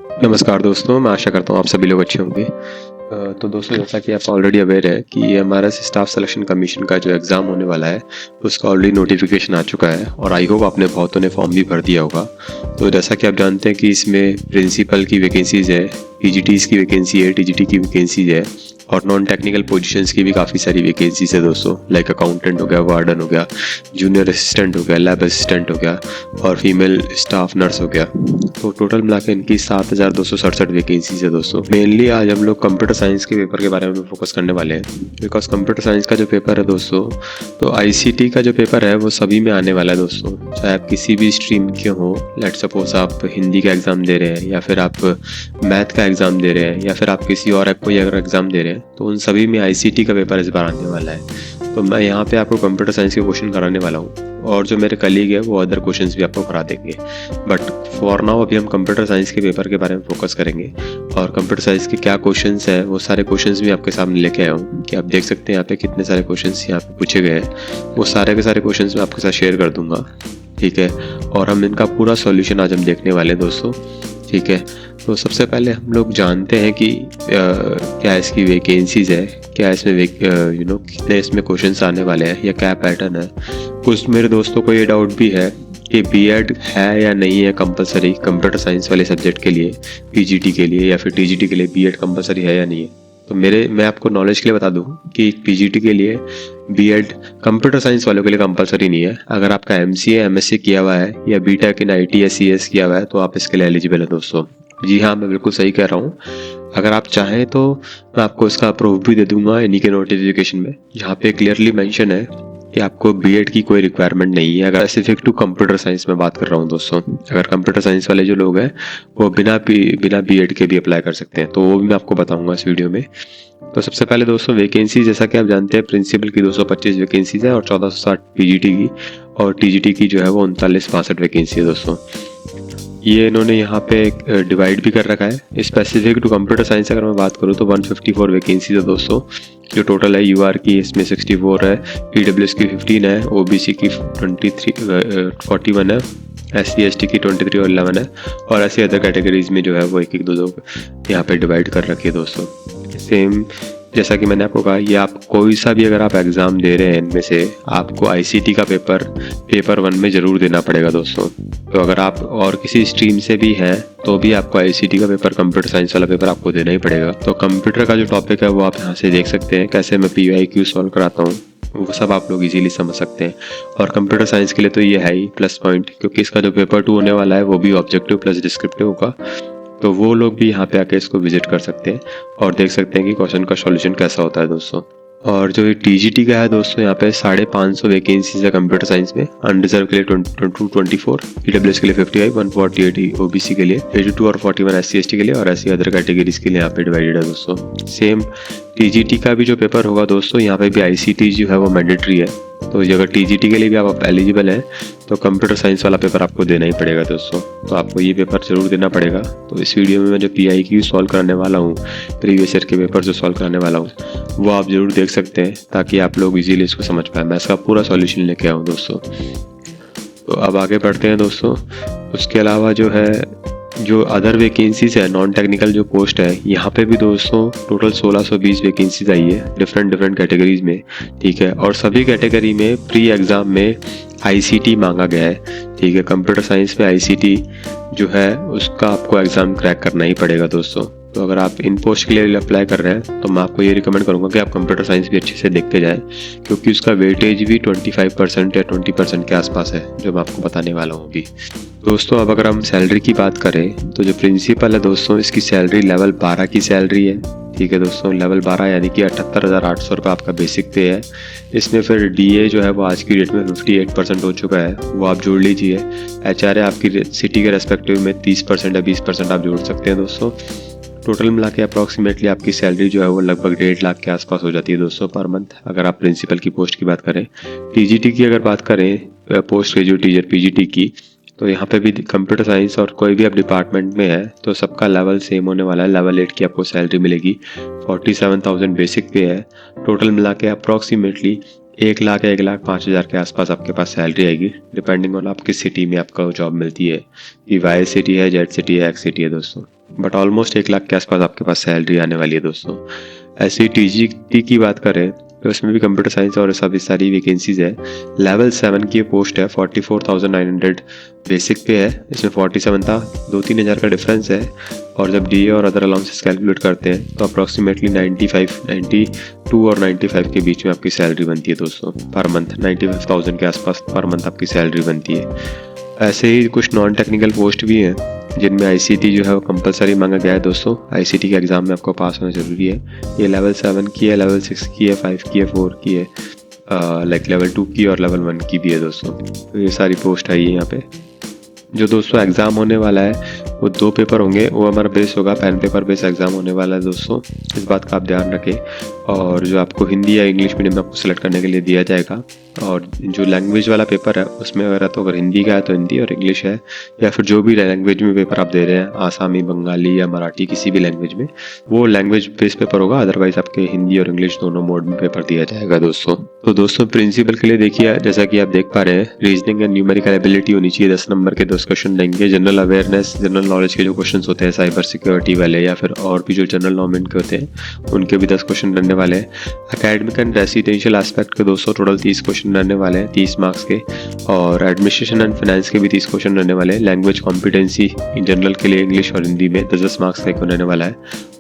नमस्कार दोस्तों, मैं आशा करता हूँ आप सभी लोग अच्छे होंगे। तो दोस्तों, जैसा कि आप ऑलरेडी अवेयर है कि ये हमारा स्टाफ सिलेक्शन कमीशन का जो एग्ज़ाम होने वाला है, उसका ऑलरेडी नोटिफिकेशन आ चुका है और आई होप आपने बहुतों ने फॉर्म भी भर दिया होगा। तो जैसा कि आप जानते हैं कि इसमें प्रिंसिपल की वैकेंसीज़ है, पीजीटीज़ की वैकेंसी है, टीजीटी की वैकेंसीज़ है और नॉन टेक्निकल पोजीशंस की भी काफ़ी सारी वैकेंसीज है दोस्तों। लाइक अकाउंटेंट हो गया, वार्डन हो गया, जूनियर असिस्टेंट हो गया, लैब असिस्टेंट हो गया और फीमेल स्टाफ नर्स हो गया। तो टोटल मिला के इनकी 7,267 वैकेंसीज है दोस्तों। मेनली आज हम लोग कंप्यूटर साइंस के पेपर के बारे में फोकस करने वाले हैं, बिकॉज कंप्यूटर साइंस का जो पेपर है दोस्तों, तो आईसीटी का जो पेपर है वो सभी में आने वाला है दोस्तों। चाहे आप किसी भी स्ट्रीम के हो, लेट सपोज आप हिंदी का एग्ज़ाम दे रहे हैं या फिर आप मैथ का एग्ज़ाम दे रहे हैं या फिर आप किसी और कोई अगर एग्ज़ाम दे रहे हैं, तो उन सभी में आईसीटी का पेपर इस बार आने वाला है। तो मैं यहाँ पे आपको कंप्यूटर साइंस के क्वेश्चन कराने वाला हूँ और जो मेरे कलीग है वो अदर क्वेश्चंस भी आपको करा देंगे। बट फॉर नाउ अभी हम कंप्यूटर साइंस के पेपर के बारे में फोकस करेंगे और कंप्यूटर साइंस के क्या क्वेश्चंस है वो सारे क्वेश्चंस भी आपके सामने लेके आया हूँ कि आप देख सकते हैं यहाँ पे कितने सारे क्वेश्चंस यहाँ पे पूछे गए हैं। वो सारे के सारे क्वेश्चंस मैं आपके साथ शेयर कर दूंगा, ठीक है। और हम इनका पूरा सॉल्यूशन आज हम देखने वाले हैं दोस्तों, ठीक है। तो सबसे पहले हम लोग जानते हैं कि क्या इसकी वैकेंसीज है, क्या इसमें कितने इसमें क्वेश्चंस आने वाले हैं या क्या पैटर्न है। कुछ मेरे दोस्तों को ये डाउट भी है कि बीएड है या नहीं है कंपलसरी कंप्यूटर साइंस वाले सब्जेक्ट के लिए, पीजीटी के लिए या फिर टीजीटी के लिए बीएड कंपलसरी है या नहीं है। तो मैं आपको नॉलेज के लिए बता दूं कि पीजीटी के लिए बीएड कंप्यूटर साइंस वालों के लिए कंपलसरी नहीं है। अगर आपका एमसीए एमएससी किया हुआ है या बीटेक इन आईटी या सीएस किया हुआ है तो आप इसके लिए एलिजिबल है दोस्तों। जी हाँ, मैं बिल्कुल सही कह रहा हूँ। अगर आप चाहें तो मैं आपको इसका प्रूफ भी दे दूंगा इन्हीं के नोटिफिकेशन में, जहाँ पे क्लियरली मेंशन है कि आपको बीएड की कोई रिक्वायरमेंट नहीं है। अगर स्पेसिफिक टू कंप्यूटर साइंस में बात कर रहा हूँ दोस्तों, अगर कंप्यूटर साइंस वाले जो लोग हैं वो बिना बीएड के भी अप्लाई कर सकते हैं, तो वो भी मैं आपको बताऊंगा इस वीडियो में। तो सबसे पहले दोस्तों वैकेंसी, जैसा कि आप जानते हैं, प्रिंसिपल की 225 वैकेंसीज है और 1460 पीजीटी की, और टीजीटी की जो है वो 3962 वैकेंसी है दोस्तों। ये इन्होंने यहाँ पे डिवाइड भी कर रखा है। स्पेसिफिक टू कंप्यूटर साइंस अगर मैं बात करूँ तो 154 वैकेंसीज है दोस्तों, जो टोटल है। यूआर की इसमें 64 है, ईडब्ल्यूएस की 15 है, ओबीसी की 41 है, एससी एसटी की 23 और 11 है, और ऐसी अदर कैटेगरीज में जो है वो एक दो यहाँ पे डिवाइड कर रखी है दोस्तों। सेम जैसा कि मैंने आपको कहा, ये आप कोई सा भी अगर आप एग्ज़ाम दे रहे हैं इनमें से, आपको आईसीटी का पेपर 1 में ज़रूर देना पड़ेगा दोस्तों। तो अगर आप और किसी स्ट्रीम से भी हैं तो भी आपको आईसीटी का पेपर, कंप्यूटर साइंस वाला पेपर आपको देना ही पड़ेगा। तो कंप्यूटर का जो टॉपिक है वो आप यहाँ से देख सकते हैं, कैसे मैं PYQ सॉल्व कराता हूँ, वो सब आप लोग इजीली समझ सकते हैं। और कंप्यूटर साइंस के लिए तो ये है ही प्लस पॉइंट, क्योंकि इसका जो पेपर 2 होने वाला है वो भी ऑब्जेक्टिव प्लस डिस्क्रिप्टिव होगा। तो वो लोग भी यहाँ पे आके इसको विजिट कर सकते हैं और देख सकते हैं कि क्वेश्चन का सॉल्यूशन कैसा होता है दोस्तों। और जो ये टीजीटी का है दोस्तों, यहाँ पे 550 वैकेंसीज है कंप्यूटर साइंस में। अनरिजर्व के लिए 24, ईडब्ल्यूएस के लिए 55, 148 ओबीसी के लिए, 82 और 41 एससी एसटी के लिए, और ऐसी अदर कैटेगरीज के लिए यहाँ पे डिवाइडेड है दोस्तों। सेम टीजीटी का भी जो पेपर होगा दोस्तों, यहाँ पे भी आईसीटी जो है वो मैंडेटरी है। तो अगर टीजीटी के लिए भी आप एलिजिबल हैं तो कंप्यूटर साइंस वाला पेपर आपको देना ही पड़ेगा दोस्तों। तो आपको ये पेपर जरूर देना पड़ेगा। तो इस वीडियो में मैं जो PIQ सॉल्व करने वाला हूँ, प्रीवियस ईयर के पेपर जो सॉल्व करने वाला हूँ, वो आप जरूर देख सकते हैं ताकि आप लोग इजीली इसको समझ पाए। मैं इसका पूरा सॉल्यूशन लेके आऊँ दोस्तों। तो अब आगे बढ़ते हैं दोस्तों। उसके अलावा जो अदर वैकेंसीज है, नॉन टेक्निकल जो पोस्ट है, यहाँ पे भी दोस्तों टोटल 1620 वैकेंसीज आई है डिफरेंट कैटेगरीज में, ठीक है। और सभी कैटेगरी में प्री एग्ज़ाम में आईसीटी मांगा गया है, ठीक है। कंप्यूटर साइंस में आईसीटी जो है उसका आपको एग्ज़ाम क्रैक करना ही पड़ेगा दोस्तों। तो अगर आप इन पोस्ट के लिए अप्लाई कर रहे हैं तो मैं आपको ये रिकमेंड करूँगा कि आप कंप्यूटर साइंस भी अच्छे से देखते जाएं, क्योंकि उसका वेटेज भी 25% या 20% के आसपास है, जो मैं आपको बताने वाला हूँ अभी दोस्तों। अब अगर हम सैलरी की बात करें तो जो प्रिंसिपल है दोस्तों, इसकी सैलरी लेवल 12 की सैलरी है, ठीक है दोस्तों। लेवल 12 यानी कि 78,800 रुपये आपका बेसिक पे है। इसमें फिर डीए जो है वो आज की डेट में 58% हो चुका है, वो आप जोड़ लीजिए। एचआरए आपकी सिटी के रेस्पेक्टिव में 30% या 20% आप जोड़ सकते हैं दोस्तों। टोटल मिला के अप्रॉक्सीमेटली आपकी सैलरी जो है वो लगभग 1.5 लाख के आसपास हो जाती है दोस्तों पर मंथ, अगर आप प्रिंसिपल की पोस्ट की बात करें। टीजीटी की अगर बात करें, पोस्ट ग्रेजुएट टीचर पीजीटी की, तो यहाँ पे भी कंप्यूटर साइंस और कोई भी आप डिपार्टमेंट में है तो सबका लेवल सेम होने वाला है। लेवल 8 की आपको सैलरी मिलेगी, 47,000 बेसिक पे है। टोटल मिला के अप्रॉक्सीमेटली 1,05,000 के आसपास आपके पास सैलरी आएगी, डिपेंडिंग ऑन आप किस सिटी में आपका जॉब मिलती है, कि वाई सिटी है, जेड सिटी है, एक्स सिटी है दोस्तों। बट ऑलमोस्ट 1 लाख के आसपास आपके पास सैलरी आने वाली है दोस्तों। ऐसे ही टीजीटी की बात करें तो इसमें भी कंप्यूटर साइंस और सभी सारी वैकेंसीज है। लेवल 7 की पोस्ट है, 44,900 बेसिक पे है, इसमें 47 था, 2-3 हज़ार का डिफरेंस है। और जब डीए और अदर अलाउंसेस कैलकुलेट करते हैं तो अप्रॉक्सीमेटली 92 और 95 के बीच में आपकी सैलरी बनती है दोस्तों पर मंथ। 95,000 के आसपास पर मंथ आपकी सैलरी बनती है। ऐसे ही कुछ नॉन टेक्निकल पोस्ट भी हैं जिनमें आईसीटी जो है वो कंपलसरी मांगा गया है दोस्तों। आईसीटी के एग्ज़ाम में आपको पास होना ज़रूरी है। ये लेवल 7 की है, लेवल 6 की है, 5 की है, 4 की है, लाइक लेवल 2 की और लेवल 1 की भी है दोस्तों। तो ये सारी पोस्ट आई है यहाँ पे। जो दोस्तों एग्ज़ाम होने वाला है वो 2 पेपर होंगे, वो हमारा बेस होगा, पेन पेपर बेस एग्ज़ाम होने वाला है दोस्तों, इस बात का आप ध्यान रखें। और जो आपको हिंदी या इंग्लिश मीडियम में आपको सेलेक्ट करने के लिए दिया जाएगा। और जो लैंग्वेज वाला पेपर है उसमें वगैरह तो अगर हिंदी का है तो हिंदी और इंग्लिश है, या फिर जो भी लैंग्वेज में पेपर आप दे रहे हैं, आसामी, बंगाली या मराठी, किसी भी लैंग्वेज में, वो लैंग्वेज बेस पेपर होगा। अदरवाइज आपके हिंदी और इंग्लिश दोनों मोड में पेपर दिया जाएगा दोस्तों। तो दोस्तों प्रिंसिपल के लिए देखिए, जैसा कि आप देख पा रहे हैं, रीजनिंग एंड न्यूमेरिकल एबिलिटी होनी चाहिए, 10 नंबर के 10 क्वेश्चन रहेंगे। जनरल अवेयरनेस, जनरल नॉलेज के जो क्वेश्चन होते हैं, साइबर सिक्योरिटी वाले या फिर और भी जो जनरल नॉलेज के होते हैं, उनके भी 10 क्वेश्चन रहने वाले हैं। एकेडमिक एंड रेसिडेंशियल एस्पेक्ट के दोस्तों टोटल 30 क्वेश्चन रहने वाले हैं, 30 मार्क्स के। और एडमिनिस्ट्रेशन एंड फाइनेंस के भी 30 क्वेश्चन रहने वाले हैं। लैंग्वेज कॉम्पिटेंसी इन जनरल के लिए इंग्लिश और हिंदी में 10 मार्क्स का एक रहने वाला है।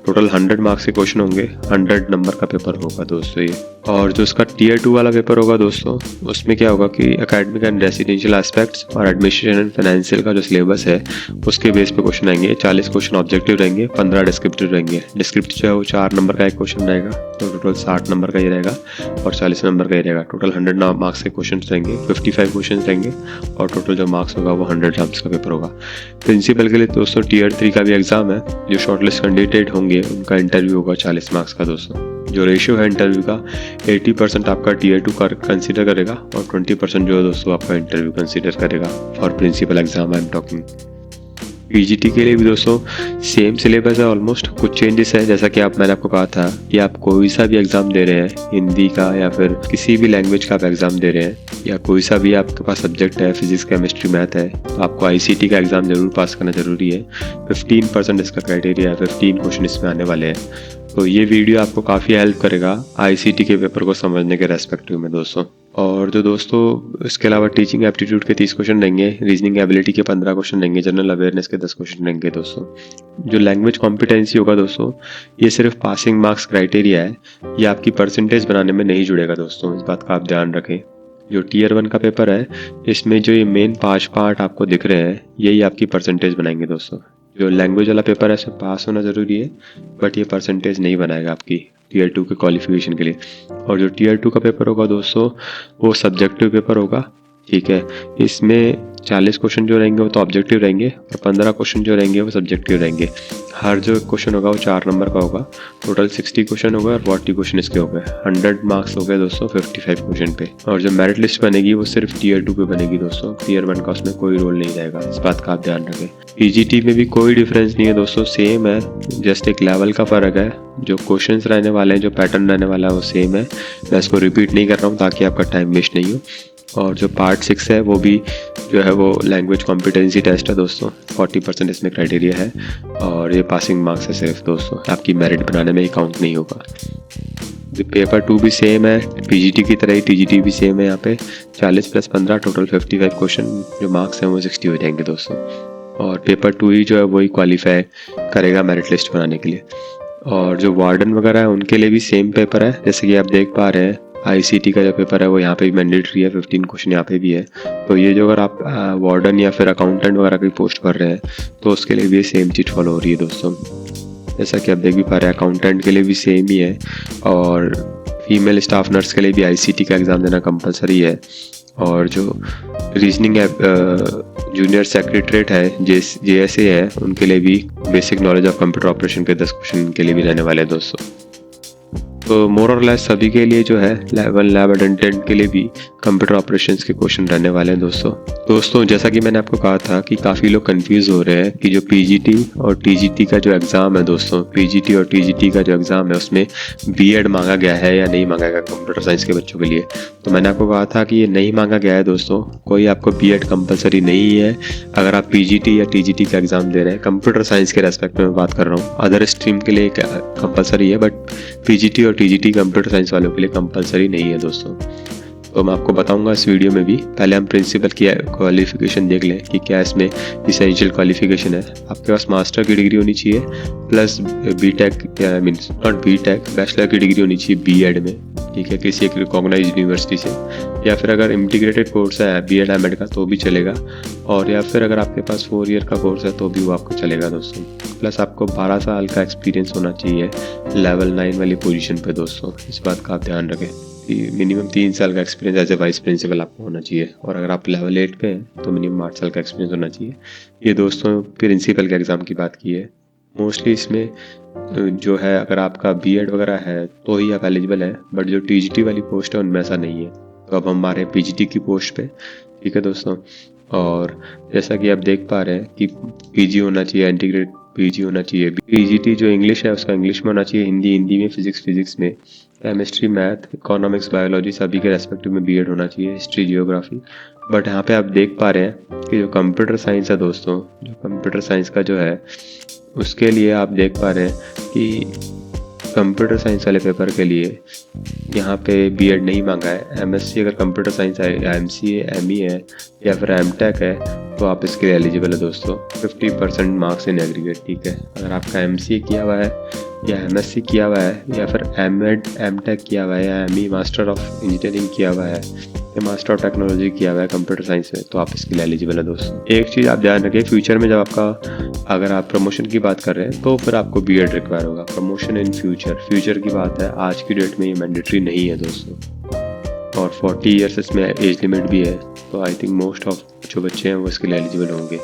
टोटल 100 मार्क्स के क्वेश्चन होंगे, 100 नंबर का पेपर होगा दोस्तों ये। और जो उसका टीयर 2 वाला पेपर होगा दोस्तों, उसमें क्या होगा कि एकेडमिक एंड रेसिडेंशियल एस्पेक्ट्स और एडमिनिस्ट्रेशन एंड फाइनेंशियल का जो सिलेबस है उसके बेस पे क्वेश्चन आएंगे। 40 क्वेश्चन ऑब्जेक्टिव रहेंगे, 15 डिस्क्रिप्टिव रहेंगे। डिस्क्रिप्टिव जो है वो 4 नंबर का एक क्वेश्चन रहेगा, तो टोटल 60 नंबर का ही रहेगा और 40 नंबर का ही रहेगा। टोटल 100 मार्क्स के क्वेश्चन रहेंगे, 55 क्वेश्चन रहेंगे और टोटल जो मार्क्स होगा वो 100 मार्क्स का पेपर होगा। प्रिंसिपल के लिए दोस्तों टीयर 3 का भी एग्जाम है। जो शॉर्टलिस्ट कैंडिडेट होंगे उनका इंटरव्यू होगा 40 मार्क्स का दोस्तों। जो रेशियो है इंटरव्यू का, 80% आपका टीयर 2 का कंसीडर करेगा और 20% जो है दोस्तों आपका इंटरव्यू कंसीडर करेगा for principal exam I am talking. PGT के लिए भी दोस्तों सेम सिलेबस है, ऑलमोस्ट कुछ चेंजेस है। जैसा कि मैंने आपको कहा था कि आप कोई सा भी एग्जाम दे रहे हैं, हिंदी का या फिर किसी भी लैंग्वेज का आप एग्जाम दे रहे हैं, या कोई सा भी आपके पास सब्जेक्ट है, फिजिक्स, केमिस्ट्री, मैथ है, तो आपको आईसीटी का एग्जाम जरूर पास करना जरूरी है। 15% इसका क्राइटेरिया है, 15 क्वेश्चन इसमें आने वाले हैं। तो ये वीडियो आपको काफ़ी हेल्प करेगा आईसीटी के पेपर को समझने के रेस्पेक्टिव में दोस्तों। और जो दोस्तों इसके अलावा टीचिंग एप्टीट्यूड के 30 क्वेश्चन रहेंगे, रीजनिंग एबिलिटी के 15 क्वेश्चन रहेंगे, जनरल अवेयरनेस के 10 क्वेश्चन रहेंगे दोस्तों। जो लैंग्वेज कॉम्पिटेंसी होगा दोस्तों, ये सिर्फ पासिंग मार्क्स क्राइटेरिया है, ये आपकी परसेंटेज बनाने में नहीं जुड़ेगा दोस्तों, इस बात का आप ध्यान रखें। जो टीयर 1 का पेपर है, इसमें जो ये मेन 5 पार्ट आपको दिख रहे हैं, यही आपकी परसेंटेज बनाएंगे दोस्तों। जो लैंग्वेज वाला पेपर है इसमें पास होना ज़रूरी है, बट ये परसेंटेज नहीं बनाएगा आपकी टीयर 2 के क्वालिफिकेशन के लिए। और जो टीयर 2 का पेपर होगा दोस्तों, वो सब्जेक्टिव पेपर होगा, ठीक है। इसमें 40 क्वेश्चन जो रहेंगे वो तो ऑब्जेक्टिव रहेंगे और 15 क्वेश्चन जो रहेंगे वो सब्जेक्टिव रहेंगे। हर जो क्वेश्चन होगा वो 4 नंबर का होगा। टोटल 60 क्वेश्चन होगा और 40 क्वेश्चन इसके हो गए। 100 मार्क्स हो गए दोस्तों 55 क्वेश्चन पे। और जो मेरिट लिस्ट बनेगी वो सिर्फ टीयर 2 पे बनेगी दोस्तों, टीयर 1 का उसमें कोई रोल नहीं रहेगा, इस बात का आप ध्यान रखें। पीजीटी में भी कोई डिफरेंस नहीं है दोस्तों, सेम है, जस्ट एक लेवल का फ़र्क है। जो क्वेश्चंस रहने वाले हैं, जो पैटर्न रहने वाला है वो सेम है। मैं इसको रिपीट नहीं कर रहा हूँ ताकि आपका टाइम वेस्ट नहीं हो। और जो पार्ट 6 है वो भी जो है वो लैंग्वेज कॉम्पिटेंसी टेस्ट है दोस्तों, 40% इसमें क्राइटेरिया है और ये पासिंग मार्क्स है सिर्फ दोस्तों, आपकी मेरिट बनाने में ही काउंट नहीं होगा। पेपर 2 भी सेम है, पीजीटी की तरह ही टीजीटी भी सेम है। यहाँ पे 40 + 15 टोटल 55 क्वेश्चन, जो मार्क्स हैं वो 60 हो जाएंगे दोस्तों। और पेपर 2 ही जो है वही क्वालिफाई करेगा मेरिट लिस्ट बनाने के लिए। और जो वार्डन वगैरह है उनके लिए भी सेम पेपर है, जैसे कि आप देख पा रहे हैं। आईसीटी का जो पेपर है वो यहाँ पे भी मैंडेटरी है, 15 क्वेश्चन यहाँ पे भी है। तो ये जो अगर आप वार्डन या फिर अकाउंटेंट वगैरह की पोस्ट कर रहे हैं तो उसके लिए भी सेम चीज़ फॉलो हो रही है दोस्तों। जैसा कि आप देख भी पा रहे हैं, अकाउंटेंट के लिए भी सेम ही है। और फीमेल स्टाफ नर्स के लिए भी आईसीटी का एग्ज़ाम देना कंपलसरी है। और जो रीजनिंग जूनियर सेक्रेटरीट है, जेएसए है, उनके लिए भी basic knowledge of computer operation के 10 क्वेश्चन के लिए भी रहने वाले हैं दोस्तों। तो मोर और लेस सभी के लिए जो है लेवल लैब अटेंडेंट के लिए भी कंप्यूटर ऑपरेशंस के क्वेश्चन रहने वाले हैं दोस्तों जैसा कि मैंने आपको कहा था कि काफ़ी लोग कंफ्यूज हो रहे हैं कि जो पीजीटी और टीजीटी का जो एग्ज़ाम है दोस्तों, पीजीटी और टीजीटी का जो एग्ज़ाम है उसमें बीएड मांगा गया है या नहीं मांगा गया कंप्यूटर साइंस के बच्चों के लिए। तो मैंने आपको कहा था कि ये नहीं मांगा गया है दोस्तों, कोई आपको बीएड कंपलसरी नहीं है अगर आप पीजीटी या टीजीटी का एग्ज़ाम दे रहे हैं। कंप्यूटर साइंस के रेस्पेक्ट में बात कर रहा हूँ, अदर स्ट्रीम के लिए कंपलसरी है, बट पीजीटी और टीजीटी कंप्यूटर साइंस वालों के लिए कंपलसरी नहीं है दोस्तों। तो मैं आपको बताऊंगा इस वीडियो में भी। पहले हम प्रिंसिपल की क्वालिफिकेशन देख लें कि क्या इसमें इसेंशियल क्वालिफिकेशन है। आपके पास मास्टर की डिग्री होनी चाहिए प्लस बीटेक या मीन्स नॉट बीटेक, बैचलर की डिग्री होनी चाहिए बीएड में, ठीक है, किसी एक रिकॉग्नाइज यूनिवर्सिटी से, या फिर अगर इंटीग्रेटेड कोर्स है बीएड एमएड का तो भी चलेगा, और या फिर अगर आपके पास 4 ईयर का कोर्स है तो भी वो आपको चलेगा दोस्तों। प्लस आपको 12 साल का एक्सपीरियंस होना चाहिए लेवल 9 वाली पोजीशन पे दोस्तों, इस बात का आप ध्यान रखें। मिनिमम 3 साल का experience as a vice principal आपको होना चाहिए, और अगर आप लेवल 8 पे हैं तो मिनिमम 8 साल का एक्सपीरियंस होना चाहिए। ये दोस्तों प्रिंसिपल के एग्ज़ाम की बात की है। मोस्टली इसमें जो है अगर आपका बीएड वगैरह है तो ही आप एलिजिबल है, बट जो टीजीटी वाली पोस्ट है उनमें ऐसा नहीं है। तो अब हमारे पीजीटी की पोस्ट पे, ठीक है दोस्तों। और जैसा कि आप देख पा रहे हैं कि पीजी होना चाहिए, इंटीग्रेट पीजी होना चाहिए। पीजीटी जो इंग्लिश है उसका इंग्लिश में होना चाहिए, हिंदी में, फिजिक्स में, केमिस्ट्री, मैथ, इकोनॉमिक्स, बायोलॉजी सभी के रेस्पेक्टिव में बीएड होना चाहिए, हिस्ट्री, जियोग्राफी। बट यहाँ पे आप देख पा रहे हैं कि जो कंप्यूटर साइंस है दोस्तों, जो कंप्यूटर साइंस का जो है उसके लिए आप देख पा रहे हैं कि कंप्यूटर साइंस वाले पेपर के लिए यहाँ पे बीएड नहीं मांगा है। एमएससी अगर कंप्यूटर साइंस है, या एमसीए, एमई है, या फिर एमटेक है तो आप इसके लिए एलिजिबल है दोस्तों। 50% मार्क्स इन एग्रीगेट, ठीक है। अगर आपका एमसीए किया हुआ है या एमएससी किया हुआ है या फिर एमएड, एमटेक किया हुआ है, या एमई मास्टर ऑफ इंजीनियरिंग किया हुआ है या मास्टर ऑफ टेक्नोलॉजी किया हुआ है कंप्यूटर साइंस में, तो आप इसके लिए एलिजिबल है दोस्तों। एक चीज़ आप ध्यान रखिए, फ्यूचर में जब आपका अगर आप प्रमोशन की बात कर रहे हैं तो फिर आपको बीएड रिक्वायर होगा। प्रमोशन इन फ्यूचर की बात है, आज की डेट में ये मैंडेटरी नहीं है दोस्तों, और 40 ईयर्स इसमें एज लिमिट भी है। तो आई थिंक मोस्ट ऑफ जो बच्चे हैं वो इसके लिए एलिजिबल होंगे,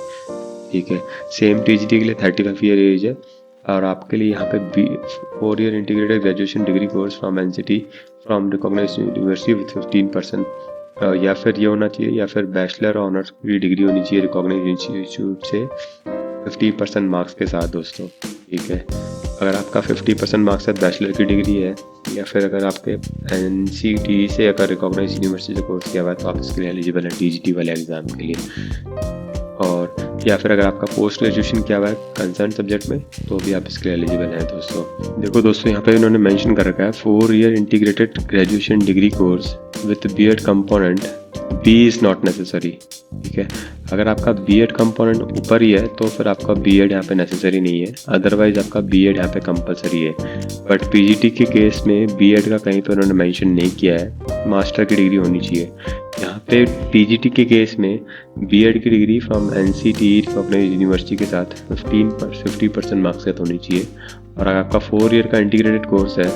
ठीक है। सेम टीजीटी के लिए 35 ईयर एज है, और आपके लिए यहाँ पे 4 year integrated graduation degree course from NCT from recognised university with 15%, या फिर ये होना चाहिए, या फिर बैचलर ऑनर्स की डिग्री होनी चाहिए रिकॉग्नाइज्ड इंस्टीट्यूट से 50% मार्क्स के साथ दोस्तों, ठीक है। अगर आपका 50% मार्क्स है, बैचलर की डिग्री है, या फिर अगर आपके एनसीटी से अगर रिकॉग्नाइज्ड यूनिवर्सिटी से कोर्स किया हुआ है तो आप इसके लिए एलिजिबल है टीजीटी वाले एग्जाम के लिए। और या फिर अगर आपका पोस्ट ग्रेजुएशन किया हुआ है कंसर्न सब्जेक्ट में तो भी आप इसके लिए एलिजिबल हैं दोस्तों। देखो दोस्तों, यहाँ पे इन्होंने मेंशन कर रखा है 4 year integrated graduation degree course with BEd component B is not necessary, ठीक है। अगर आपका बीएड कंपोनेंट ऊपर ही है तो फिर आपका बीएड यहाँ पे नेसेसरी नहीं है, अदरवाइज आपका बीएड यहाँ पे कंपलसरी है। बट पीजीटी के केस में बीएड का कहीं पर उन्होंने मेंशन नहीं किया है, मास्टर की डिग्री होनी चाहिए। यहाँ पे टीजीटी के केस में बीएड की degree from NCT recognised university के साथ 50% मार्क्स से होनी चाहिए। और अगर आपका 4 ईयर का इंटीग्रेटेड कोर्स है,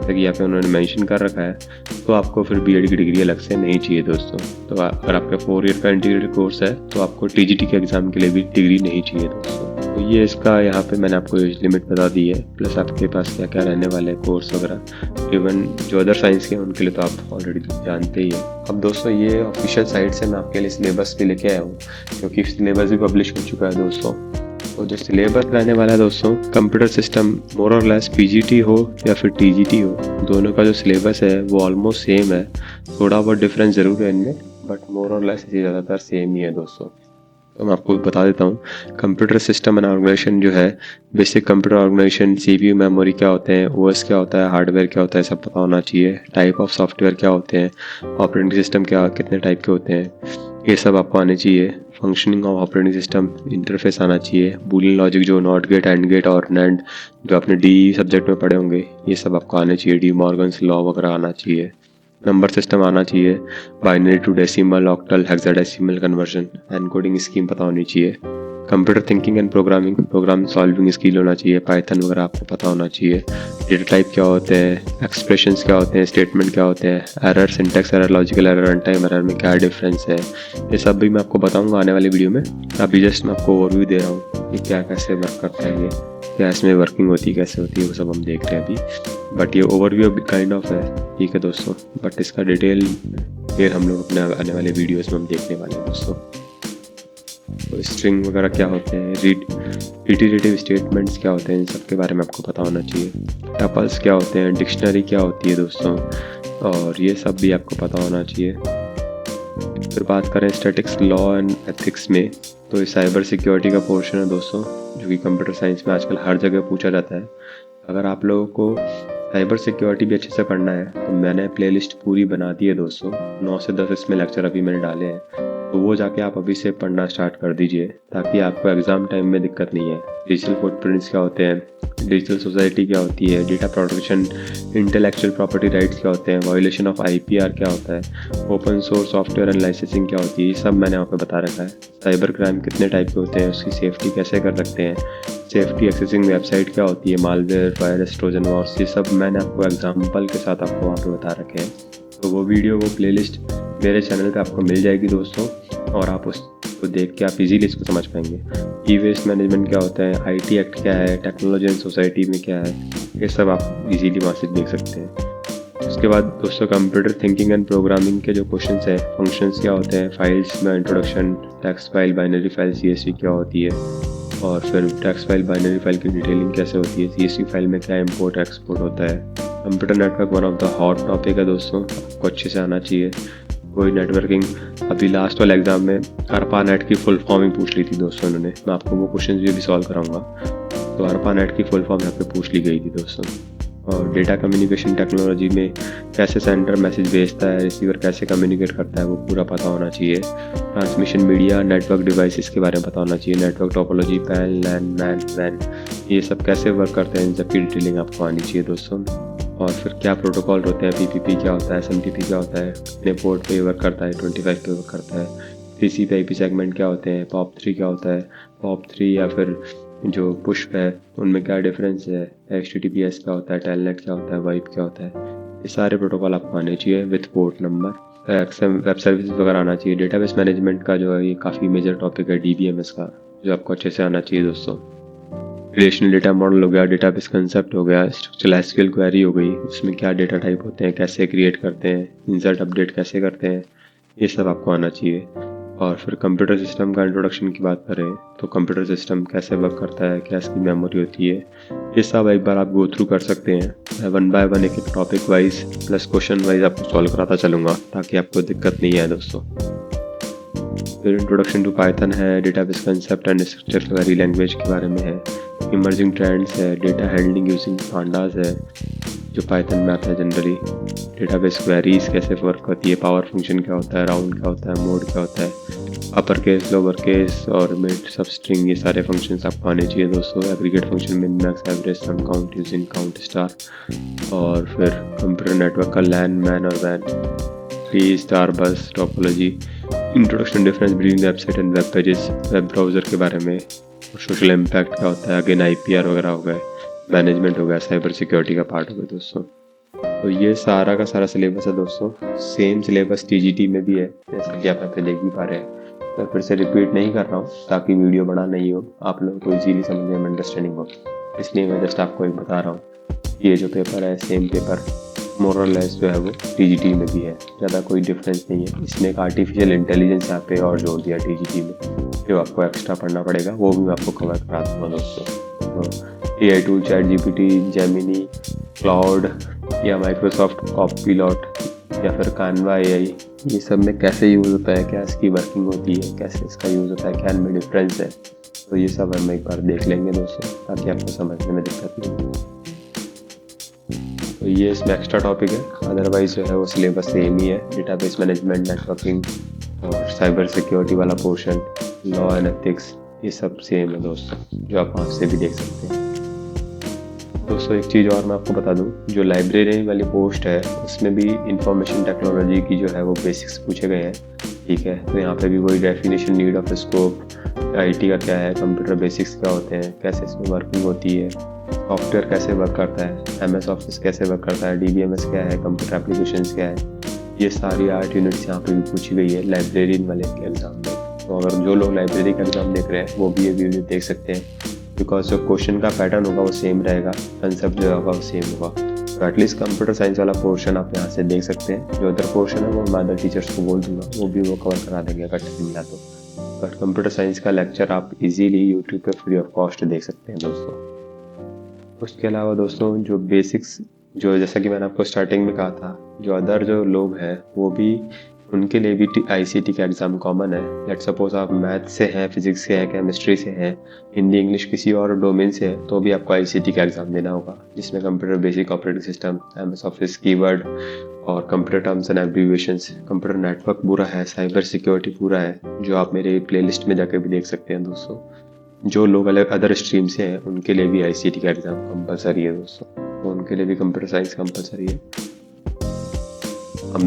जैसा कि यहाँ पे उन्होंने मेंशन कर रखा है, तो आपको फिर बीएड की डिग्री अलग से नहीं चाहिए दोस्तों। तो अगर आपका 4 ईयर का इंटीग्रेटेड कोर्स है तो आपको टीजीटी के एग्ज़ाम के लिए भी डिग्री नहीं चाहिए दोस्तों। तो ये इसका यहाँ पे मैंने आपको एज लिमिट बता दी है, प्लस आपके पास क्या क्या रहने वाले हैं कोर्स वगैरह। इवन जो अदर साइंस के हैं उनके लिए तो आप ऑलरेडी जानते ही हैं। अब दोस्तों ये ऑफिशियल साइट से मैं आपके लिए सिलेबस भी लेके आया हूँ, क्योंकि सिलेबस भी पब्लिश हो चुका है दोस्तों। तो जो सिलेबस रहने वाला है दोस्तों, कंप्यूटर सिस्टम मोर और लेस पीजीटी हो या फिर टीजीटी हो, दोनों का जो सिलेबस है वो ऑलमोस्ट सेम है। थोड़ा बहुत डिफरेंस ज़रूर है इनमें, बट मोर और लेस ज़्यादातर सेम ही है दोस्तों। तो मैं आपको बता देता हूँ, कंप्यूटर सिस्टम एंड ऑर्गेनाइजेशन जो है, basic computer organisation, CPU, memory क्या होते हैं, ओएस क्या होता है, हार्डवेयर क्या होता है, सब पता होना चाहिए। टाइप ऑफ सॉफ्टवेयर क्या होते हैं, ऑपरेटिंग सिस्टम क्या कितने टाइप के होते हैं, ये सब आपको आने चाहिए। Functioning of operating system interface आना चाहिए। बूलियन लॉजिक जो नॉट गेट, एंड गेट और नैंड जो आपने डी सब्जेक्ट में पढ़े होंगे, ये सब आपको आने चाहिए। डी मॉर्गन्स लॉ वगैरह आना चाहिए। नंबर सिस्टम आना चाहिए, binary to decimal, octal, hexadecimal conversion, encoding scheme पता होनी चाहिए। Computer thinking and program solving skill होना चाहिए, पाइथन वगैरह आपको पता होना चाहिए। डेटा टाइप क्या होते हैं, एक्सप्रेशंस क्या होते हैं, स्टेटमेंट क्या होते हैं, error, syntax error, logical error, run time error में क्या डिफरेंस है, ये सब भी मैं आपको बताऊंगा आने वाली वीडियो में। अभी जस्ट मैं आपको ओवरव्यू दे रहा हूँ कि क्या कैसे वर्क करता है, ये क्या इसमें वर्किंग होती है, कैसे होती है, वो सब हम देख रहे हैं अभी। बट ये ओवरव्यू काइंड ऑफ है, ठीक है दोस्तों। बट इसका डिटेल फिर हम लोग अपने आने वाले वीडियोस में हम देखने वाले हैं दोस्तों। तो स्ट्रिंग वगैरह क्या होते हैं, रिटरेटिव स्टेटमेंट्स क्या होते हैं, इन सब के बारे में आपको पता होना चाहिए। टपल्स क्या होते हैं, डिक्शनरी क्या होती है दोस्तों, और ये सब भी आपको पता होना चाहिए। फिर बात करें स्टैटिक्स, लॉ एंड एथिक्स में, तो ये साइबर सिक्योरिटी का पोर्शन है दोस्तों, जो कि कंप्यूटर साइंस में आजकल हर जगह पूछा जाता है। अगर आप लोगों को साइबर सिक्योरिटी भी अच्छे से पढ़ना है तो मैंने प्लेलिस्ट पूरी बना दी है दोस्तों, 9 से 10 इसमें लेक्चर अभी मैंने डाले हैं, तो वो जाके आप अभी से पढ़ना स्टार्ट कर दीजिए ताकि आपको एग्ज़ाम टाइम में दिक्कत नहीं है। डिजिटल फुटप्रिंट्स क्या होते हैं, डिजिटल सोसाइटी क्या होती है, data protection, intellectual property rights क्या होते हैं, वायलेशन ऑफ IPR क्या होता है, open source software and licensing क्या होती है, ये सब मैंने यहाँ पे बता रखा है। साइबर क्राइम कितने टाइप के होते हैं, उसकी सेफ्टी कैसे कर सकते हैं, सेफ्टी एक्सेसिंग वेबसाइट क्या होती है, मालवेयर, वायरस, ट्रोजन वॉर्स, ये सब मैंने आपको एग्जाम्पल के साथ आपको वहाँ पे बता रखे हैं। तो वो वीडियो, वो प्लेलिस्ट मेरे चैनल पे आपको मिल जाएगी दोस्तों, और आप उसको देख के आप इजीली इसको समझ पाएंगे। ई वेस्ट मैनेजमेंट क्या होता है, IT एक्ट क्या है, टेक्नोलॉजी एंड सोसाइटी में क्या है, ये सब आप इजीली वहाँ से देख सकते हैं। उसके बाद दोस्तों कंप्यूटर थिंकिंग एंड प्रोग्रामिंग के जो क्वेश्चंस हैं, फंक्शंस क्या होते हैं, फाइल्स में introduction, text file, binary file, CSV क्या होती है, और फिर टेक्स्ट फाइल, बाइनरी फाइल की डिटेलिंग कैसे होती है, CSV फाइल में क्या इंपोर्ट एक्सपोर्ट होता है। Computer network one of the hot topic है दोस्तों, आपको अच्छे से आना चाहिए। कोई नेटवर्किंग, अभी लास्ट वाले एग्जाम में ARPANET की फुल फॉर्म ही पूछ ली थी दोस्तों इन्होंने, मैं आपको वो क्वेश्चन भी अभी सॉल्व कराऊंगा। तो ARPANET की फुल फॉर्म यहाँ पे पूछ ली गई थी दोस्तों। और डेटा कम्युनिकेशन टेक्नोलॉजी में कैसे सेंडर मैसेज भेजता है, रिसीवर कैसे कम्युनिकेट करता है, वो पूरा पता होना चाहिए। ट्रांसमिशन मीडिया, नेटवर्क डिवाइसेस के बारे में पता होना चाहिए, नेटवर्क टोपोलॉजी, पैन, लैन, मैन, वैन, ये सब कैसे वर्क करते हैं, इन सब की डिटेलिंग आपको आनी चाहिए दोस्तों। और फिर क्या प्रोटोकॉल होते हैं, PPP क्या होता है, SMTP क्या होता है, कितने पोर्ट पे वर्क करता है, 25 पे वर्क करता है, TCP IP सेगमेंट क्या होते हैं, POP3 क्या होता है, POP3 या फिर जो पुश है उनमें क्या डिफरेंस है, HTTPS क्या होता है, टेलनेट क्या होता है, वाइप क्या होता है, ये सारे प्रोटोकॉल आपको आने चाहिए with port number. Web service वगैरह आना चाहिए। डेटाबेस मैनेजमेंट का जो है ये काफ़ी मेजर टॉपिक है, DBMS का, जो आपको अच्छे से आना चाहिए दोस्तों। रिलेशनल डेटा मॉडल हो गया, डेटाबेस कंसेप्ट हो गया, स्ट्रक्चरल एसक्यूएल क्वेरी हो गई, उसमें क्या डेटा टाइप होते हैं, कैसे क्रिएट करते हैं, इंसर्ट अपडेट कैसे करते हैं, ये सब आपको आना चाहिए। और फिर कंप्यूटर सिस्टम का इंट्रोडक्शन की बात करें तो कंप्यूटर सिस्टम कैसे वर्क करता है, क्या इसकी मेमोरी होती है, ये सब एक बार आप गो थ्रू कर सकते हैं। मैं 1 बाय 1 एक एक topic wise plus question wise आपको सॉल्व कराता चलूँगा ताकि आपको दिक्कत नहीं आए दोस्तों। फिर इंट्रोडक्शन टू पाइथन है, database concept and structure query language के बारे में है, इमर्जिंग ट्रेंड्स है, डेटा हैंडलिंग यूजिंग पांडास है जो पाइथन में आता है जनरली, डेटाबेस क्वेरीज कैसे वर्क होती है, पावर फंक्शन क्या होता है, राउंड क्या होता है, मोड क्या होता है, अपर केस, लोअर केस और मिड, सब स्ट्रिंग, ये सारे फंक्शंस आपको आने चाहिए दोस्तों। Aggregate function, min max, average, sum, count, using, count star, और फिर कंप्यूटर नेटवर्क का लैन, मैन और वैन, tree, star, bus, topology, introduction difference between website and web pages, web browser के बारे में, सोशल इम्पैक्ट क्या होता है, अगेन IPR वगैरह हो गए, मैनेजमेंट हो गया, साइबर सिक्योरिटी का पार्ट हो गया दोस्तों। तो ये सारा का सारा सिलेबस है दोस्तों, सेम सिलेबस TGT में भी है, जैसे कि आप यहाँ पे देख भी पा रहे हैं। मैं फिर से रिपीट नहीं कर रहा हूँ ताकि वीडियो बड़ा नहीं हो, आप लोगों को इजीली समझने में अंडरस्टैंडिंग हो, इसलिए मैं जस्ट आपको एक बता रहा हूँ। ये जो पेपर है सेम पेपर मोरलेस जो है वो TGT में भी है, ज़्यादा कोई डिफरेंस नहीं है। इसमें एक आर्टिफिशियल इंटेलिजेंस यहाँ पे और जोड़ दिया TGT में, जो आपको एक्स्ट्रा पढ़ना पड़ेगा, वो भी मैं आपको कवर करा दूँगा दोस्तों। तो AI tool, ChatGPT, Gemini, cloud या माइक्रोसॉफ्ट कॉपीलॉट या फिर कानवा AI, ये सब में कैसे यूज़ होता है, क्या इसकी वर्किंग होती है, कैसे इसका यूज़ होता है, क्या इनमें डिफरेंस है, तो ये सब हम एक बार देख लेंगे दोस्तों ताकि आपको समझने में दिक्कत नहीं हो। तो ये इसमें एक्स्ट्रा टॉपिक है, अदरवाइज जो है वो सिलेबस सेम ही है, डेटाबेस मैनेजमेंट, नेटवर्किंग और साइबर सिक्योरिटी वाला पोर्शन, लॉ एंड एथिक्स, ये सब सेम है दोस्तों, जो आप वहाँ से भी देख सकते हैं। दोस्तों एक चीज़ और मैं आपको बता दूं, जो लाइब्रेरियन वाली पोस्ट है उसमें भी इंफॉर्मेशन टेक्नोलॉजी की जो है वो बेसिक्स पूछे गए हैं, ठीक है। तो यहाँ पे भी वही definition, need of scope, IT का क्या है, कंप्यूटर बेसिक्स क्या होते हैं, कैसे इसमें वर्किंग होती है, सॉफ्टवेयर कैसे वर्क करता है, एमएस ऑफिस कैसे वर्क करता है, डीबीएमएस क्या है, कंप्यूटर एप्लीकेशंस क्या है, ये सारी 8 यूनिट्स यहाँ पे भी पूछी गई है लाइब्रेरियन वाले के एग्जाम में। तो अगर जो लोग लाइब्रेरी का एग्जाम देख रहे हैं वो भी ये वीडियो देख सकते हैं, बिकॉज जो क्वेश्चन का पैटर्न होगा वो सेम रहेगा, कंसेप्ट जो होगा वो सेम होगा। तो एटलीस्ट कंप्यूटर साइंस वाला पोर्शन आप यहाँ से देख सकते हैं। जो अदर पोर्शन है वो मैं अदर टीचर्स को बोल दूंगा, वो भी वो कवर करा देंगे अगर टाइम मिला तो। बट कंप्यूटर साइंस का लेक्चर आप इजीली यूट्यूब पे फ्री ऑफ कॉस्ट देख सकते हैं दोस्तों। उसके अलावा दोस्तों जो बेसिक्स, जो जैसा कि मैंने आपको स्टार्टिंग में कहा था, जो अदर जो लोग हैं वो भी, उनके लिए भी आईसीटी का एग्ज़ाम कॉमन है। लेट सपोज आप मैथ से हैं, फिजिक्स से हैं, केमिस्ट्री से हैं, हिंदी इंग्लिश किसी और डोमेन से है, तो भी आपको आईसीटी का एग्ज़ाम देना होगा, जिसमें computer basic operating system, MS Office, keyword और computer terms and abbreviations, computer network पूरा है, साइबर सिक्योरिटी पूरा है, जो आप मेरे प्लेलिस्ट में जाकर भी देख सकते हैं दोस्तों। जो लोग अलग अदर स्ट्रीम से हैं उनके लिए भी आईसीटी का एग्ज़ाम कंपलसरी है दोस्तों, तो उनके लिए भी कंप्यूटर साइंस कंपलसरी है। हम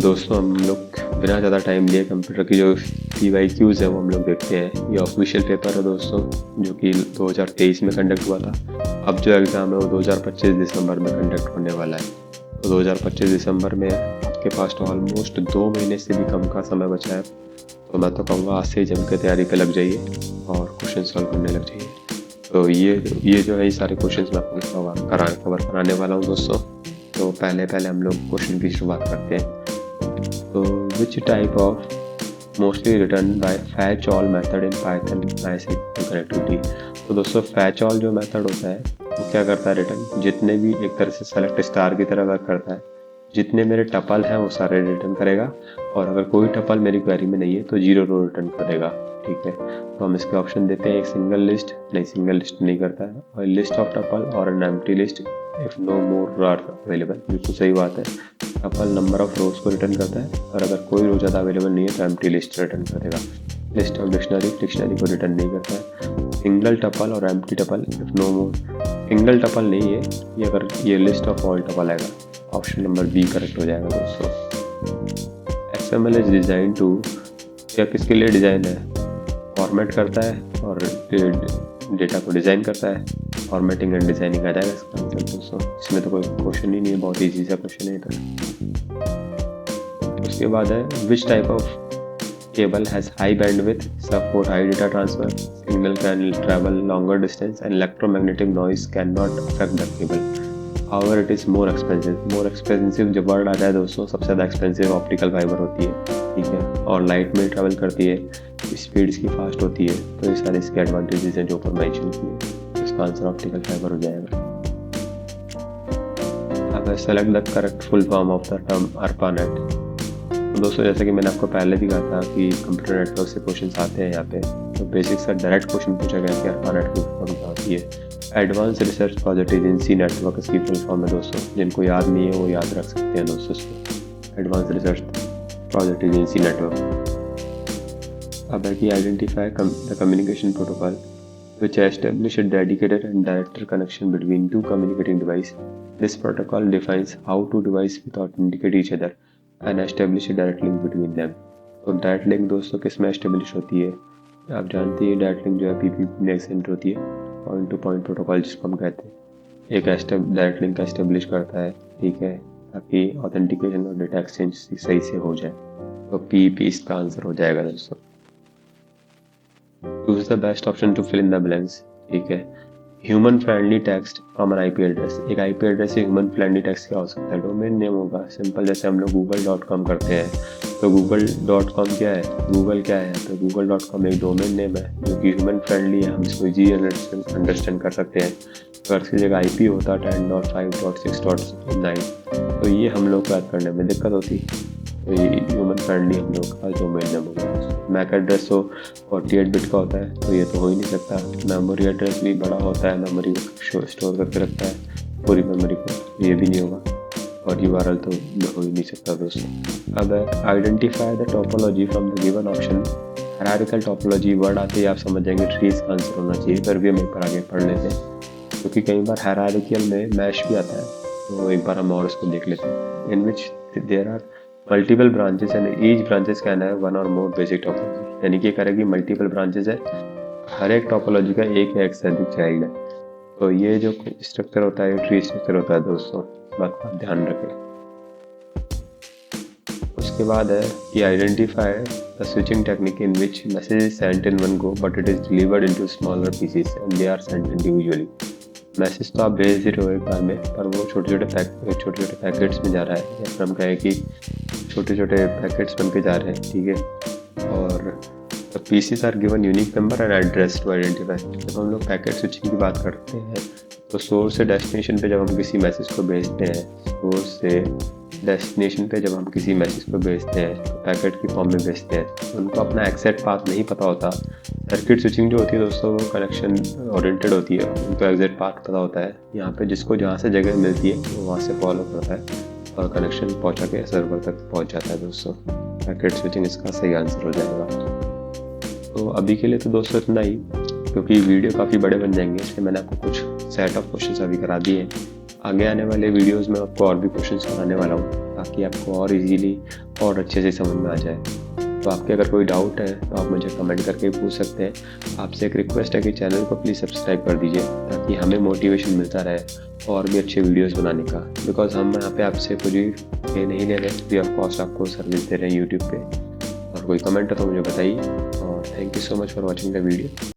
लोग बिना ज़्यादा टाइम लिए कंप्यूटर की जो PYQs है वो हम लोग देखते हैं। ये ऑफिशियल पेपर है दोस्तों, जो कि 2023 में कंडक्ट हुआ था। अब जो एग्ज़ाम है वो 2025 दिसंबर में कंडक्ट होने वाला है। तो 2025 दिसंबर में आपके पास तो ऑलमोस्ट 2 महीने से भी कम का समय बचा है। तो मैं तो कहूँगा आज से ही जम के तैयारी पे लग जाइए और क्वेश्चन सॉल्व करने लग जाइए। तो ये जो है ये सारे क्वेश्चन मैं आपको कवर कराने वाला हूँ दोस्तों। तो पहले हम लोग क्वेश्चन की शुरुआत करते हैं। तो which type of mostly return by fetch all method in Python MySQL connectivity. तो दोस्तों फैच ऑल जो मेथड होता है वो क्या करता है, रिटर्न जितने भी, एक तरह से सेलेक्ट स्टार की तरह वर्क करता है, जितने मेरे टपल हैं वो सारे रिटर्न करेगा, और अगर कोई टपल मेरी क्वेरी में नहीं है तो 0 रो रिटर्न करेगा। ठीक है, तो हम इसके ऑप्शन देते हैं। एक सिंगल लिस्ट नहीं करता है, और लिस्ट ऑफ टपल और an empty list if no more are available. बिल्कुल सही बात है, टपल नंबर ऑफ रोज को रिटर्न करता है, और अगर कोई रो ज़्यादा अवेलेबल नहीं है तो एम्प्टी लिस्ट रिटर्न करेगा। लिस्ट ऑफ डिक्शनरी को रिटर्न नहीं करता है। सिंगल टपल और empty tuple if no more, single tuple नहीं है ये, अगर ये लिस्ट ऑफ ऑल टपल आएगा, ऑप्शन नंबर बी करेक्ट हो जाएगा दोस्तों। XML इज डिज़ाइन टू, क्या किसके लिए डिज़ाइन है, फॉर्मेट करता है और डेटा को डिज़ाइन करता है। फॉर्मेटिंग एंड डिज़ाइनिंग आ जाएगा इसका आंसर दोस्तों। इसमें तो कोई क्वेश्चन ही नहीं है, बहुत ईजी सा क्वेश्चन है तो। उसके बाद है विच type of cable has high bandwidth, support high data transfer, signal can travel longer distance and electromagnetic noise cannot affect the cable. However, it is more expensive. More expensive जब word आ जाए दोस्तों, सबसे ज़्यादा एक्सपेंसिव ऑप्टिकल फाइबर होती है, ठीक है, और लाइट में ट्रैवल करती है, स्पीड इसकी फास्ट होती है। तो ये सारे इसके एडवांटेजेस हैं जो ऊपर मेंशन किए। इसका आंसर ऑप्टिकल फाइबर हो जाएगा। अब select the correct full form of the term ARPANET। तो दोस्तों जैसे कि मैंने आपको पहले भी कहा था कि कंप्यूटर नेटवर्क से क्वेश्चंस आते हैं यहाँ पे, तो बेसिक सा डायरेक्ट क्वेश्चन पूछा गया कि ARPANET की फुल फॉर्म क्या होती है। Advance research project agency network इसकी फुल फॉर्म है दोस्तों, जिनको याद नहीं है वो याद रख सकते हैं दोस्तों इसको, advance research project agency network. अब है कि identify the communication protocol which establish a dedicated and direct connection between two communicating devices. This protocol defines how two devices authenticate each other and establish a direct link between them. तो direct link दोस्तों किस में establish होती है, आप जानते हैं direct link जो है PPP में सेंटर होती है, पॉइंट टू पॉइंट प्रोटोकॉल जिसको हम कहते हैं। एक डायरेक्ट लिंक एस्टेब्लिश करता है, ठीक है, ताकि ऑथेंटिकेशन और डेटा एक्सचेंज सही से हो जाए। तो PPP इसका आंसर हो जाएगा दोस्तों। Choose the best option to fill in the blanks, ठीक है। Human friendly text from an IP address. एक IP एड्रेस से ह्यूमन फ्रेंडली टेक्स्ट क्या हो सकता है, डोमेन नेम होगा सिंपल, जैसे हम लोग google.com करते हैं। तो google.com क्या है, गूगल क्या है, तो google.com एक डोमेन नेम है जो कि ह्यूमन फ्रेंडली है, हम इसको इजी अंडरस्टैंड कर सकते हैं। अगर इसकी जगह IP होता 10.5.6.9 तो ये हम लोग को याद करने में दिक्कत होती। तो ये ह्यूमन फ्रेंडली हम लोग का डोमेन नेम होगा। मैक एड्रेस तो 48 बिट का होता है, तो ये तो हो ही नहीं सकता। मेमोरी एड्रेस भी बड़ा होता है, मेमोरी को स्टोर करके रखता है पूरी मेमोरी को, ये भी नहीं होगा। और URL तो हो ही नहीं सकता दोस्तों। अब identify the topology from the given option. Hierarchical topology word आते ही आप समझ जाएंगे ट्रीज का आंसर होना चाहिए, फिर भी हम एक बार आगे पढ़ लेते हैं क्योंकि कई बार हायरार्किकल में मैश भी आता है, तो एक बार हम और उसको देख लेते हैं। In which there are multiple branches and each branches can have one or more basic topology. यानी कि करेगी मल्टीपल ब्रांचेस है हर एक टोपोलॉजी का एक या एक से अधिक चाइल्ड है। तो ये जो स्ट्रक्चर होता है, ट्री स्ट्रक्चर होता है दोस्तों, इस बात का ध्यान रखें। उसके बाद है कि identify the switching technique in which message is sent in one go but it is delivered into smaller pieces and they are sent individually. Message तो आप भेज ही रहे हो एक बार में, पर वो छोटे छोटे पैकेट्स में जा रहा है, या फिर हम कहें कि छोटे छोटे पैकेट्स बन के जा रहे हैं, ठीक है। और pieces are given unique number and address to identify. जब हम लोग पैकेट स्विचिंग की बात करते हैं तो सोर्स से डेस्टिनेशन पे जब हम किसी मैसेज को भेजते हैं, सोर्स से डेस्टिनेशन पे जब हम किसी मैसेज को भेजते हैं तो पैकेट की फॉर्म में भेजते हैं, तो उनको अपना एग्जैक्ट पाथ नहीं पता होता। सर्किट स्विचिंग जो होती है दोस्तों वो कनेक्शन ओरिएंटेड होती है, उनको एग्जैक्ट पाथ पता होता है। यहाँ पे जिसको जहाँ से जगह मिलती है वो वहाँ से फॉलो करता है और कनेक्शन पहुँचा के सर्वर तक पहुँच जाता है दोस्तों। पैकेट स्विचिंग इसका सही आंसर हो जाएगा। तो अभी के लिए तो दोस्तों इतना ही, क्योंकि वीडियो काफ़ी बड़े बन जाएंगे, इसलिए मैंने आपको कुछ सेट ऑफ क्वेश्चंस अभी करा दिए हैं। आगे आने वाले वीडियोस में आपको और भी क्वेश्चंस कराने वाला हूँ, ताकि आपको और इजीली और अच्छे से समझ में आ जाए। तो आपके अगर कोई डाउट है तो आप मुझे कमेंट करके पूछ सकते हैं। आपसे एक रिक्वेस्ट है कि चैनल को प्लीज़ सब्सक्राइब कर दीजिए, ताकि हमें मोटिवेशन मिलता रहे और भी अच्छे वीडियोज़ बनाने का। बिकॉज हम यहाँ पे आपसे कुछ भी पे नहीं ले रहे, फ्री ऑफ कॉस्ट आपको सर्विस दे रहे हैं यूट्यूब पे। और कोई कमेंट है तो मुझे बताइए, और thank you so much for watching the video.